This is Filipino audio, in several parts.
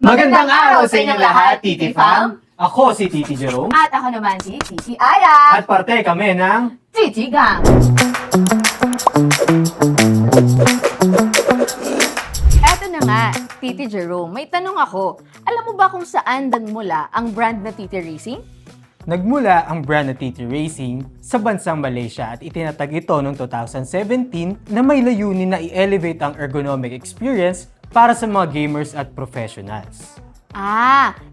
Magandang araw sa inyong lahat, Titi Fam! Ako si Titi Jerome. At ako naman si Titi Aya. At parte kami ng Titi Gang. Eto na nga, Titi Jerome, may tanong ako. Alam mo ba kung saan nagmula ang brand na Titi Racing? Nagmula ang brand na TT Racing sa bansang Malaysia at itinatag ito noong 2017 na may layunin na i-elevate ang ergonomic experience para sa mga gamers at professionals.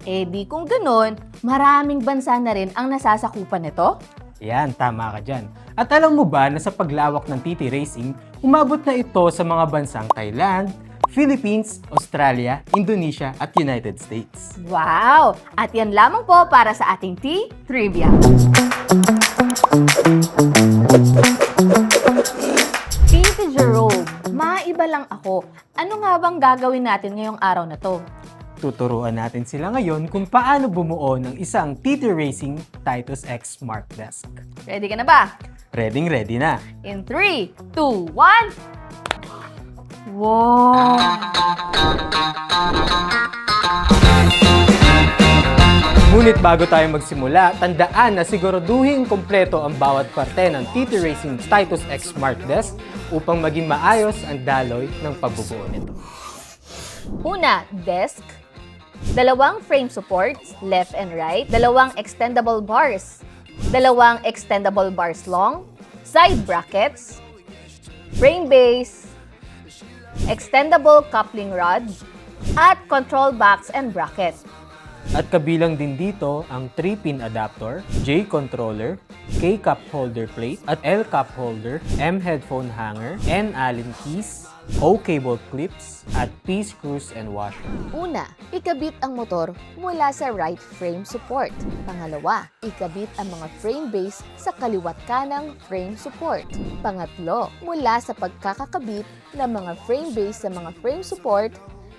Di kung ganun, maraming bansa na rin ang nasasakupan nito? Yan, tama ka dyan. At alam mo ba na sa paglawak ng TT Racing, umabot na ito sa mga bansang Thailand, Philippines, Australia, Indonesia at United States. Wow! At yan lamang po para sa ating T-Trivia. Titi Jerome, maiba lang ako. Ano nga bang gagawin natin ngayong araw na to? Tuturuan natin sila ngayon kung paano bumuo ng isang TT Racing Titus X Smart Desk. Ready ka na ba? Ready na! In 3, 2, 1... Wow! Ngunit bago tayo magsimula, tandaan na siguraduhin kompleto ang bawat parte ng TT Racing Titus X Smart Desk upang maging maayos ang daloy ng pagbubuo nito. Una, desk. 2 frame supports, left and right. 2 extendable bars. 2 extendable bars long. Side brackets. Frame base. Extendable coupling rod. At control box and bracket. At kabilang din dito ang 3-pin adapter, J controller, K cup holder plate, at L cup holder, M headphone hanger, N Allen keys, O cable clips, at P screws and washer. Una, ikabit ang motor mula sa right frame support. Pangalawa, ikabit ang mga frame base sa kaliwat kanang frame support. Pangatlo, mula sa pagkakakabit ng mga frame base sa mga frame support,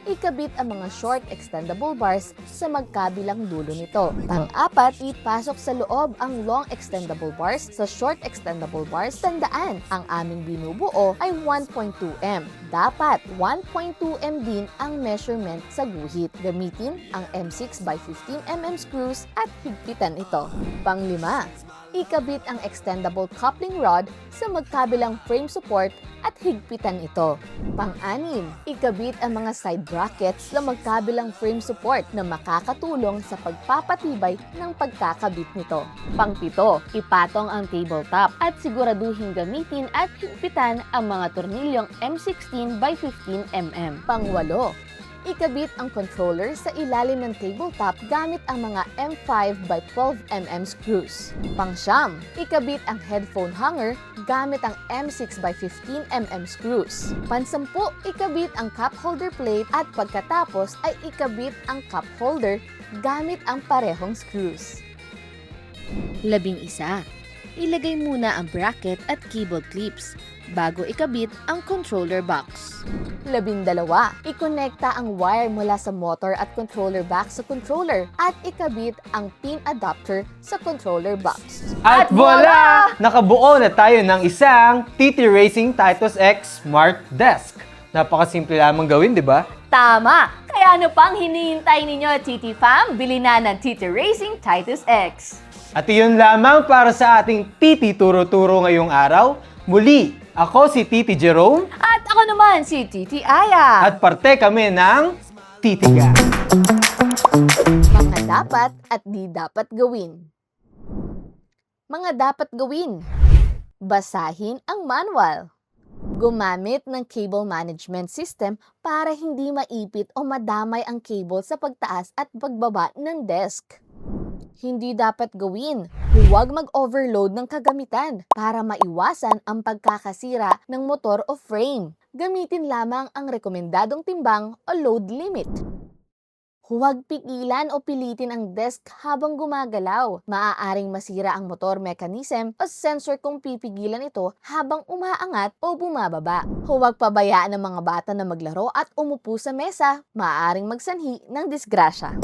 ikabit ang mga short extendable bars sa magkabilang dulo nito. Pang-apat, ipasok sa loob ang long extendable bars sa short extendable bars. Tandaan, ang aming binubuo ay 1.2M. Dapat 1.2M din ang measurement sa guhit. Gamitin ang M6x15mm screws at higpitan ito. Pang-lima, ikabit ang extendable coupling rod sa magkabilang frame support at higpitan ito. Pang-anim, ikabit ang mga side brackets sa magkabilang frame support na makakatulong sa pagpapatibay ng pagkakabit nito. Pang-pito, ipatong ang tabletop at siguraduhin gamitin at higpitan ang mga tornilyong M16x15mm. Pang-walo, ikabit ang controller sa ilalim ng tabletop gamit ang mga M5x12mm screws. Pang-siyam, ikabit ang headphone hanger gamit ang M6x15mm screws. Pang-sampu, ikabit ang cup holder plate at pagkatapos ay ikabit ang cup holder gamit ang parehong screws. 11. Ilagay muna ang bracket at cable clips bago ikabit ang controller box. 12. Ikonekta ang wire mula sa motor at controller box sa controller at ikabit ang pin adapter sa controller box. At voila! Nakabuo na tayo ng isang TT Racing Titus X Smart Desk. Napakasimple lamang gawin, di ba? Tama! Kaya ano pang hinihintay ninyo, TT Fam? Bili na ng TT Racing Titus X. At iyon lamang para sa ating TT Turo-Turo ngayong araw. Muli, ako si Titi Jerome. At ako naman si Titi Aya. At parte kami ng Titiga. Mga dapat at di dapat gawin. Mga dapat gawin. Basahin ang manual. Gumamit ng cable management system para hindi maipit o madamay ang cable sa pagtaas at pagbaba ng desk. Hindi dapat gawin. Huwag mag-overload ng kagamitan para maiwasan ang pagkakasira ng motor o frame. Gamitin lamang ang rekomendadong timbang o load limit. Huwag pigilan o pilitin ang desk habang gumagalaw. Maaaring masira ang motor mechanism o sensor kung pipigilan ito habang umaangat o bumababa. Huwag pabayaan ng mga bata na maglaro at umupo sa mesa. Maaaring magsanhi ng disgrasya.